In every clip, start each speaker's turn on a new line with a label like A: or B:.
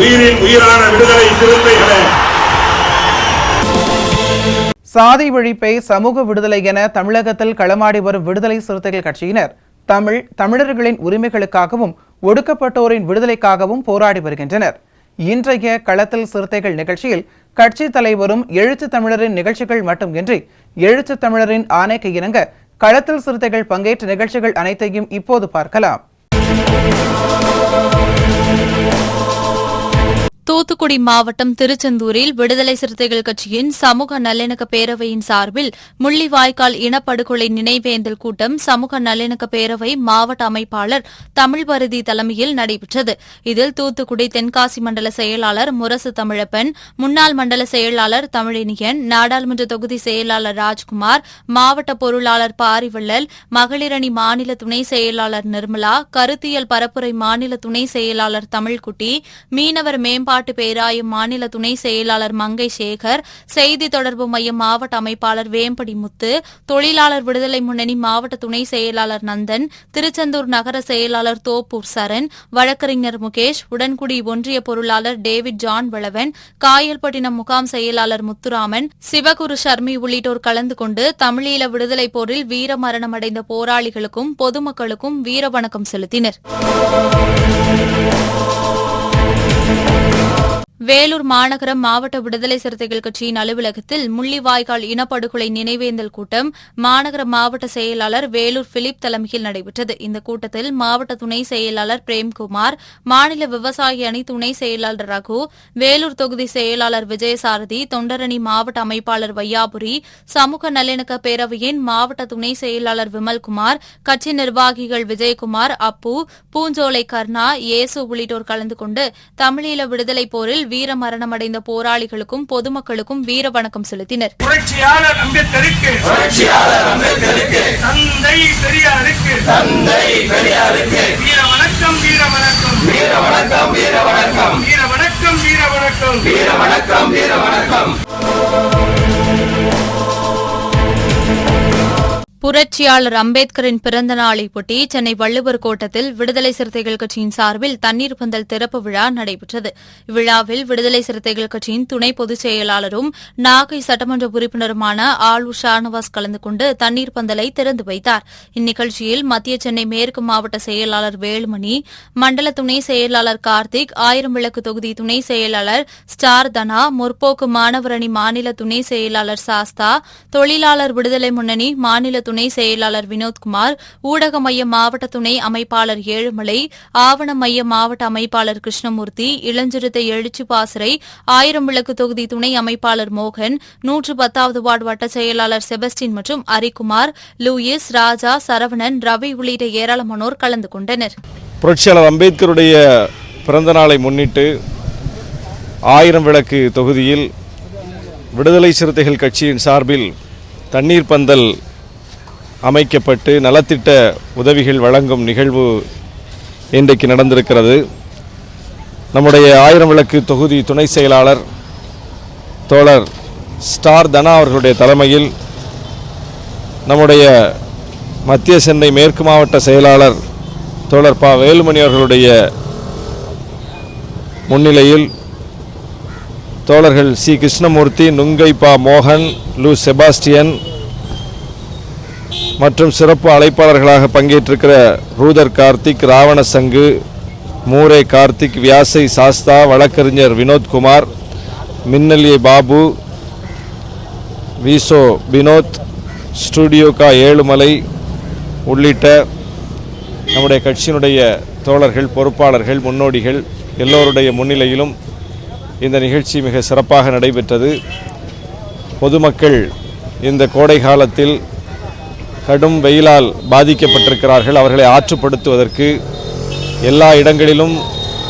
A: உயிரின் உயிரான விடுதலை சிறுத்தைகளே,
B: சாதி ஒழிப்பை சமூக விடுதலை என தமிழகத்தில் களமாடி வரும் விடுதலை சிறுத்தைகள் கட்சியினர் தமிழர்களின் உரிமைகளுக்காகவும் ஒடுக்கப்பட்டோரின் விடுதலைக்காகவும் போராடி வருகின்றனர். இன்றைய களத்தில் சிறுத்தைகள் நிகழ்ச்சியில் கட்சி தலைவரும் எழுத்து தமிழரின் நிகழ்ச்சிகள் மட்டுமின்றி எழுத்து தமிழரின் ஆணைக்கு இணங்க களத்தில் சிறுத்தைகள் பங்கேற்ற நிகழ்ச்சிகள் அனைத்தையும் இப்போது பார்க்கலாம்.
C: தூத்துக்குடி மாவட்டம் திருச்செந்தூரில் விடுதலை சிறுத்தைகள் கட்சியின் சமூக நல்லிணக்க பேரவையின் சார்பில் முள்ளிவாய்க்கால் இனப்படுகொலை நினைவேந்தல் கூட்டம் சமூக நல்லிணக்க பேரவை மாவட்ட அமைப்பாளர் தமிழ்பரதி தலைமையில் நடைபெற்றது. இதில் தூத்துக்குடி தென்காசி மண்டல செயலாளர் முரசு தமிழப்பன், முன்னாள் மண்டல செயலாளர் தமிழினியன், நாடாளுமன்ற தொகுதி செயலாளர் ராஜ்குமார், மாவட்ட பொருளாளர் பாரிவள்ளல், மகளிரணி மாநில துணை செயலாளர் நிர்மலா, கருத்தியல் பரப்புரை மாநில துணை செயலாளர் தமிழ்குட்டி, மீனவர் மேம்பாட்டு பேராயம் மாநில துணை செயலாளர் மங்கை சேகர், செய்தி தொடர்பு மையம் மாவட்ட அமைப்பாளர் வேம்படி முத்து, தொழிலாளர் விடுதலை முன்னணி மாவட்ட துணை செயலாளர் நந்தன், திருச்செந்தூர் நகர செயலாளர் தோப்பூர் சரண், வழக்கறிஞர் முகேஷ், உடன்குடி ஒன்றிய பொருளாளர் டேவிட் ஜான் வளவன், காயல்பட்டினம் முகாம் செயலாளர் முத்துராமன், சிவகுரு ஷர்மி உள்ளிட்டோர் கலந்து கொண்டு தமிழீழ விடுதலை போரில் வீரமரணமடைந்த போராளிகளுக்கும் பொதுமக்களுக்கும் வீரவணக்கம் செலுத்தினர். வேலூர் மாநகரம் மாவட்ட விடுதலை சிறுத்தைகள் கட்சியின் அலுவலகத்தில் முள்ளிவாய்க்கால் இனப்படுகொலை நினைவேந்தல் கூட்டம் மாநகர மாவட்ட செயலாளர் வேலூர் பிலிப் தலைமையில் நடைபெற்றது. இந்த கூட்டத்தில் மாவட்ட துணை செயலாளர் பிரேம்குமார், மாநில விவசாய அணி துணை செயலாளர் ரகு, வேலூர் தொகுதி செயலாளர் விஜயசாரதி, தொண்டரணி மாவட்ட அமைப்பாளர் வையாபுரி, சமூக நல்லிணக்க பேரவையின் மாவட்ட துணை செயலாளர் விமல்குமார், கட்சி நிர்வாகிகள் விஜயகுமார், அப்பு, பூஞ்சோலை கர்ணா, இயேசு உள்ளிட்டோர் கலந்து கொண்டு தமிழீழ விடுதலை போரில் வீரமரணமடைந்த போராளிகளுக்கும் பொதுமக்களுக்கும் வீர வணக்கம் செலுத்தினர்.
A: புரட்சியாளர் அம்பேத்கருக்கு தந்தை பெரியாருக்கு வீர வணக்கம், வீர வணக்கம், வீர வணக்கம், வீர வணக்கம், வீர வணக்கம், வீர வணக்கம், வீர வணக்கம், வீர வணக்கம்.
C: புரட்சியாளர் அம்பேத்கரின் பிறந்த நாளையொட்டி சென்னை வள்ளுவர் கோட்டத்தில் விடுதலை சிறுத்தைகள் கட்சியின் சார்பில் தண்ணீர் பந்தல் திறப்பு விழா நடைபெற்றது. இவ்விழாவில் விடுதலை சிறுத்தைகள் கட்சியின் துணை பொதுச் செயலாளரும் நாகை சட்டமன்ற உறுப்பினருமான ஆளு ஷானவாஸ் கலந்து கொண்டு தண்ணீர் பந்தலை திறந்து வைத்தார். இந்நிகழ்ச்சியில் மத்திய சென்னை மேற்கு மாவட்ட செயலாளர் வேலுமணி, மண்டல துணை செயலாளர் கார்த்திக், ஆயிரம் விளக்கு தொகுதி துணை செயலாளர் ஸ்டார் தனா, முற்போக்கு மாணவரணி மாநில துணை செயலாளர் சாஸ்தா, தொழிலாளர் விடுதலை முன்னணி மாநில துணை செயலாளர் வினோத்குமார், ஊடக மைய மாவட்ட துணை அமைப்பாளர் ஏழுமலை, ஆவண மைய மாவட்ட அமைப்பாளர் கிருஷ்ணமூர்த்தி, இளஞ்சிறுத்தை எழுச்சி பாசறை, ஆயிரம் விளக்கு தொகுதி துணை அமைப்பாளர் மோகன், 110வது வார்டு வட்ட செயலாளர் செபஸ்டின் மற்றும் அரிக்குமார், லூயிஸ், ராஜா, சரவணன், ரவி உள்ளிட்ட ஏராளமானோர் கலந்து கொண்டனர்.
D: புரட்சியாளர் அம்பேத்கருடைய பிறந்த நாளை முன்னிட்டு ஆயிரம் விளக்கு தொகுதியில் விடுதலை சிறுத்தைகள் கட்சியின் சார்பில் தண்ணீர் பந்தல் அமைக்கப்பட்டு நலத்திட்ட உதவிகள் வழங்கும் நிகழ்வு இன்றைக்கு நடந்திருக்கிறது. நம்முடைய ஆயிரம் விளக்கு தொகுதி துணை செயலாளர் தோழர் ஸ்டார் தனா அவர்களுடைய தலைமையில் நம்முடைய மத்திய சென்னை மேற்கு மாவட்ட செயலாளர் தோழர் ப வேலுமணி அவர்களுடைய முன்னிலையில் தோழர்கள் சி கிருஷ்ணமூர்த்தி, நுங்கை பா மோகன், லூ செபாஸ்டியன் மற்றும் சிறப்பு அழைப்பாளர்களாக பங்கேற்றிருக்கிற ரூதர் கார்த்திக், ராவண சங்கு, மூரே கார்த்திக், வியாசை சாஸ்தா, வழக்கறிஞர் வினோத்குமார், மின்னலிய பாபு, வீசோ வினோத், ஸ்டூடியோ கா ஏழுமலை உள்ளிட்ட நம்முடைய கட்சியினுடைய தோழர்கள், பொறுப்பாளர்கள், முன்னோடிகள் எல்லோருடைய முன்னிலையிலும் இந்த நிகழ்ச்சி மிக சிறப்பாக நடைபெற்றது. பொதுமக்கள் இந்த கோடை காலத்தில் கடும் வெயிலால் பாதிக்கப்பட்டிருக்கிறார்கள். அவர்களை ஆற்றுப்படுத்துவதற்கு எல்லா இடங்களிலும்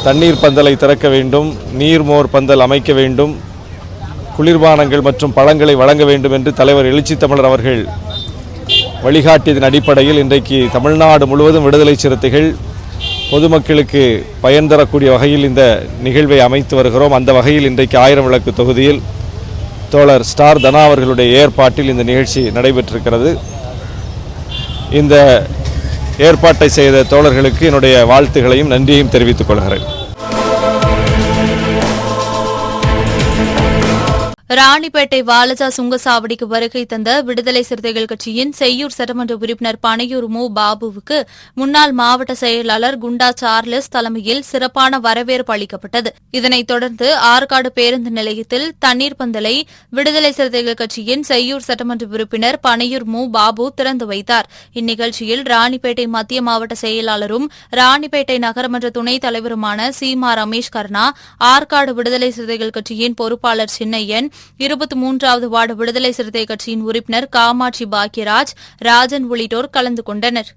D: தண்ணீர் பந்தலை திறக்க வேண்டும், நீர்மோர் பந்தல் அமைக்க வேண்டும், குளிர்பானங்கள் மற்றும் பழங்களை வழங்க வேண்டும் என்று தலைவர் எழுச்சி தமிழர் அவர்கள் வழிகாட்டியதன் அடிப்படையில் இன்றைக்கு தமிழ்நாடு முழுவதும் விடுதலை சிறுத்தைகள் பொதுமக்களுக்கு பயன் தரக்கூடிய வகையில் இந்த நிகழ்வை அமைத்து வருகிறோம். அந்த வகையில் இன்றைக்கு 1000 விளக்கு தொகுதியில் தோழர் ஸ்டார் தனா அவர்களுடைய ஏற்பாட்டில் இந்த நிகழ்ச்சி நடைபெற்றிருக்கிறது. இந்த ஏற்பாட்டை செய்த தோழர்களுக்கு என்னுடைய வாழ்த்துகளையும் நன்றியையும் தெரிவித்துக் கொள்கிறேன்.
C: ராணிப்பேட்டை வாலஜா சுங்கசாவடிக்கு வருகை தந்த விடுதலை சிறுத்தைகள் கட்சியின் செய்யூர் சட்டமன்ற உறுப்பினர் பனையூர் மு பாபுவுக்கு முன்னாள் மாவட்ட செயலாளர் குண்டா சார்லஸ் தலைமையில் சிறப்பான வரவேற்பு அளிக்கப்பட்டது. இதனைத் தொடர்ந்து ஆற்காடு பேருந்து நிலையத்தில் தண்ணீர் பந்தலை விடுதலை சிறுத்தைகள் கட்சியின் செய்யூர் சட்டமன்ற உறுப்பினர் பனையூர் மு பாபு திறந்து வைத்தார். இந்நிகழ்ச்சியில் ராணிப்பேட்டை மத்திய மாவட்ட செயலாளரும் ராணிப்பேட்டை நகரமன்ற துணைத் தலைவருமான சீமா ரமேஷ் கர்ணா, ஆற்காடு விடுதலை சிறுத்தைகள் கட்சியின் பொறுப்பாளர் சின்னையன், 23வது வார்டு விடுதலை சிறுத்தை கட்சியின் உறுப்பினர் காமாட்சி பாக்கியராஜ், ராஜன் உள்ளிட்டோர் கலந்து கொண்டனர்.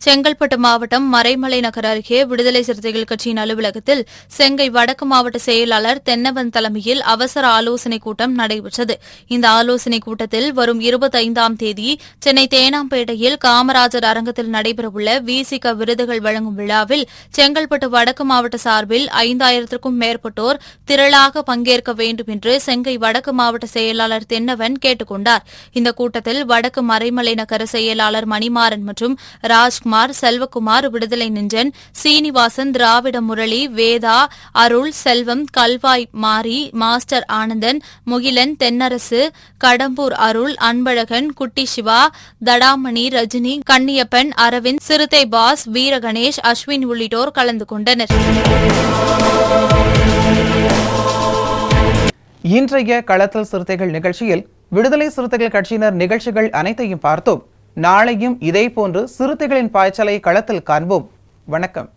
C: செங்கல்பட்டு மாவட்டம் மறைமலை நகர் அருகே விடுதலை சிறுத்தைகள் கட்சியின் அலுவலகத்தில் செங்கை வடக்கு மாவட்ட செயலாளர் தென்னவன் தலைமையில் அவசர ஆலோசனைக் கூட்டம் நடைபெற்றது. இந்த ஆலோசனைக் கூட்டத்தில் வரும் 25ஆம் தேதி சென்னை தேனாம்பேட்டையில் காமராஜர் அரங்கத்தில் நடைபெறவுள்ள விசிக விருதுகள் வழங்கும் விழாவில் செங்கல்பட்டு வடக்கு மாவட்ட சார்பில் 5000க்கும் மேற்பட்டோர் திரளாக பங்கேற்க வேண்டும் என்று செங்கை வடக்கு மாவட்ட செயலாளர் தென்னவன் கேட்டுக் கொண்டார். இந்த கூட்டத்தில் வடக்கு மறைமலை நகர செயலாளர் மணிமாறன் மற்றும் ராஜ்குமார், செல்வகுமார், விடுதலை நிஞ்சன், சீனிவாசன், திராவிட முரளி, வேதா, அருள், செல்வம், கல்வாய் மாரி, மாஸ்டர் ஆனந்தன், முகிலன், தென்னரசு, கடம்பூர் அருள், அன்பழகன், குட்டி சிவா, தடாமணி, ரஜினி, கண்ணியப்பன், அரவிந்த், சிறுத்தை பாஸ், வீரகணேஷ், அஸ்வின் உள்ளிட்டோர் கலந்து கொண்டனர்.
B: இன்றைய களத்தல் சிறுத்தைகள் நிகழ்ச்சியில் விடுதலை சிறுத்தைகள் கட்சியினர் நிகழ்ச்சிகள் அனைத்தையும் பார்த்தோம். நாளையும் இதேபோன்று சிறுத்தைகளின் பாய்ச்சலை களத்தில் காண்போம். வணக்கம்.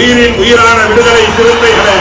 A: உயிரின் உயிரான விடுதலை சிறுத்தைகளை